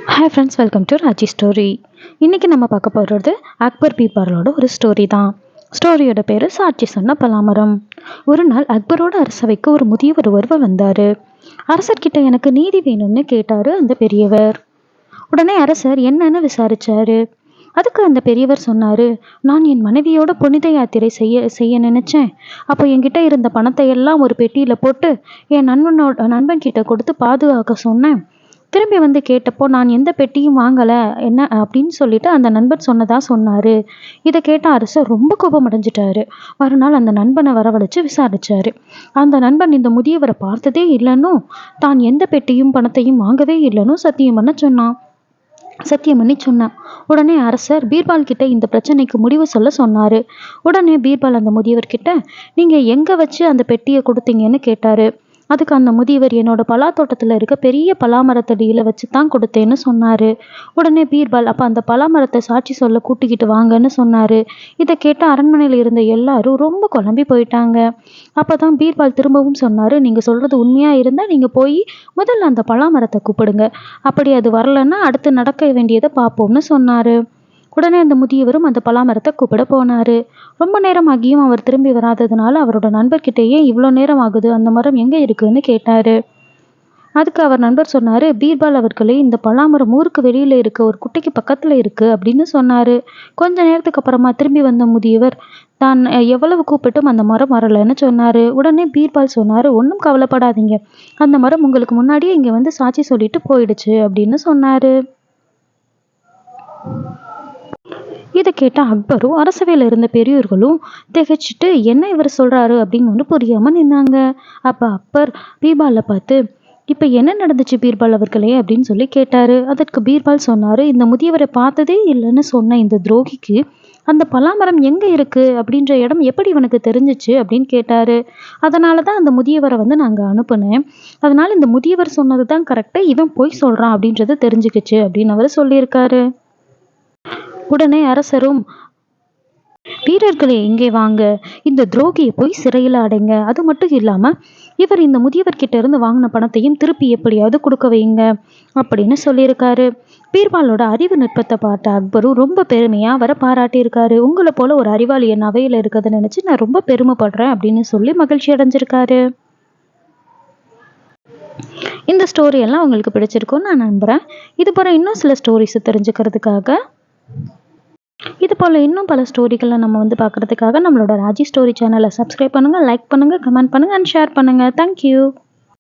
Hi friends, welcome to Raji story. இன்றைக்கி நம்ம பார்க்க போகிறது அக்பர் பீர்பாலோட ஒரு ஸ்டோரி தான். ஸ்டோரியோட பேர் சாட்சி சொன்ன பலாமரம். ஒரு நாள் அக்பரோட அரசவைக்கு ஒரு முதியவர் ஒருவர் வந்தார். அரசர்கிட்ட எனக்கு நீதி வேணும்னு கேட்டார் அந்த பெரியவர். உடனே அரசர் என்னன்னு விசாரிச்சாரு. அதுக்கு அந்த பெரியவர் சொன்னார், நான் என் மனைவியோட புனித யாத்திரை செய்ய நினச்சேன். அப்போ என்கிட்ட இருந்த பணத்தை எல்லாம் ஒரு பெட்டியில் போட்டு என் நண்பன் கிட்ட கொடுத்து பாதுகாக்க சொன்னேன். திரும்பி வந்து கேட்டப்போ நான் எந்த பெட்டியும் வாங்கலை என்ன அப்படின்னு சொல்லிட்டு அந்த நண்பன் சொன்னார். இதை கேட்ட அரசர் ரொம்ப கோபம் அடைஞ்சிட்டாரு. மறுநாள் அந்த நண்பனை வரவழைச்சு விசாரிச்சாரு. அந்த நண்பன் இந்த முதியவரை பார்த்ததே இல்லைன்னும் தான் எந்த பெட்டியும் பணத்தையும் வாங்கவே இல்லைன்னும் சத்தியம் பண்ணி சொன்னான். உடனே அரசர் பீர்பால் கிட்ட இந்த பிரச்சனைக்கு முடிவு சொல்ல சொன்னாரு. உடனே பீர்பால் அந்த முதியவர் கிட்ட, நீங்க எங்க வச்சு அந்த பெட்டியை கொடுத்தீங்கன்னு கேட்டாரு. அதுக்கு அந்த முதியவர், என்னோட பலாத்தோட்டத்தில் இருக்க பெரிய பலாமரத்தடியில் வச்சு தான் கொடுத்தேன்னு சொன்னார். உடனே பீர்பால், அப்போ அந்த பலாமரத்தை சாட்சி சொல்ல கூட்டிக்கிட்டு வாங்கன்னு சொன்னார். இதை கேட்ட அரண்மனையில் இருந்த எல்லாரும் ரொம்ப குழம்பி போயிட்டாங்க. அப்போ தான் பீர்பால் திரும்பவும் சொன்னார், நீங்கள் சொல்கிறது உண்மையாக இருந்தால் நீங்கள் போய் முதல்ல அந்த பலாமரத்தை கூப்பிடுங்க. அப்படி அது வரலன்னா அடுத்து நடக்க வேண்டியதை பார்ப்போம்னு சொன்னார். உடனே அந்த முதியவரும் அந்த பலாமரத்தை கூப்பிட போனார். ரொம்ப நேரம் ஆகியும் அவர் திரும்பி வராததுனால அவரோட நண்பர்கிட்டயே இவ்வளோ நேரம் ஆகுது, அந்த மரம் எங்கே இருக்குன்னு கேட்டார். அதுக்கு அவர் நண்பர் சொன்னார், பீர்பால் அவர்களே, இந்த பலாமரம் ஊருக்கு வெளியில் இருக்க ஒரு குட்டைக்கு பக்கத்தில் இருக்குது அப்படின்னு சொன்னார். கொஞ்ச நேரத்துக்கு அப்புறமா திரும்பி வந்த முதியவர் தான் எவ்வளவு கூப்பிட்டும் அந்த மரம் வரலைன்னு சொன்னார். உடனே பீர்பால் சொன்னார், ஒன்றும் கவலைப்படாதீங்க, அந்த மரம் உங்களுக்கு முன்னாடியே இங்கே வந்து சாட்சி சொல்லிட்டு போயிடுச்சு அப்படின்னு சொன்னார். இதை கேட்ட அக்பரும் அரசவையில் இருந்த பெரியோர்களும் திகைச்சிட்டு என்ன இவர் சொல்றாரு அப்படின்னு புரியாம நின்னாங்க. அப்ப அக்பர் பீர்பாலை பார்த்து, இப்ப என்ன நடந்துச்சு பீர்பால் அவர்களே அப்படின்னு சொல்லி கேட்டாரு. அதற்கு பீர்பால் சொன்னாரு, இந்த முதியவரை பார்த்ததே இல்லைன்னு சொன்ன இந்த துரோகிக்கு அந்த பலாமரம் எங்க இருக்கு அப்படின்ற இடம் எப்படி இவனுக்கு தெரிஞ்சிச்சு அப்படின்னு கேட்டாரு. அதனாலதான் அந்த முதியவரை நாங்க அனுப்புனேன். அதனால இந்த முதியவர் சொன்னதுதான் கரெக்டா, இவன் போய் சொல்றான் அப்படின்றது தெரிஞ்சுக்கிச்சு அப்படின்னு அவர் சொல்லியிருக்காரு. உடனே அரசரும், வீரர்களே இங்கே வாங்க, இந்த துரோகியை போய் சிறையில் அடைங்க. அது மட்டும் இல்லாம இவர் இந்த முதியவர்கிட்ட இருந்து வாங்கின பணத்தையும் திருப்பி எப்படியாவது கொடுக்க வைங்க அப்படின்னு சொல்லியிருக்காரு. பீர்பாலோட அறிவு நுட்பத்தை பார்த்த அக்பரும் ரொம்ப பெருமையா அவரை பாராட்டியிருக்காரு. உங்களை போல ஒரு அறிவாளி என் அவையில் இருக்கிறத நினைச்சு நான் ரொம்ப பெருமைப்படுறேன் அப்படின்னு சொல்லி மகிழ்ச்சி அடைஞ்சிருக்காரு. இந்த ஸ்டோரி எல்லாம் உங்களுக்கு பிடிச்சிருக்கும்னு நான் நம்புறேன். இது போல இன்னும் சில ஸ்டோரிஸ் தெரிஞ்சுக்கிறதுக்காக, இது போல் இன்னும் பல ஸ்டோரிகளை நம்ம பார்க்குறதுக்காக நம்மளோட ராஜி ஸ்டோரி சேனலை சப்ஸ்கிரைப் பண்ணுங்கள், லைக் பண்ணுங்கள், கமெண்ட் பண்ணுங்கள் அண்ட் ஷேர் பண்ணுங்கள். தேங்க்யூ.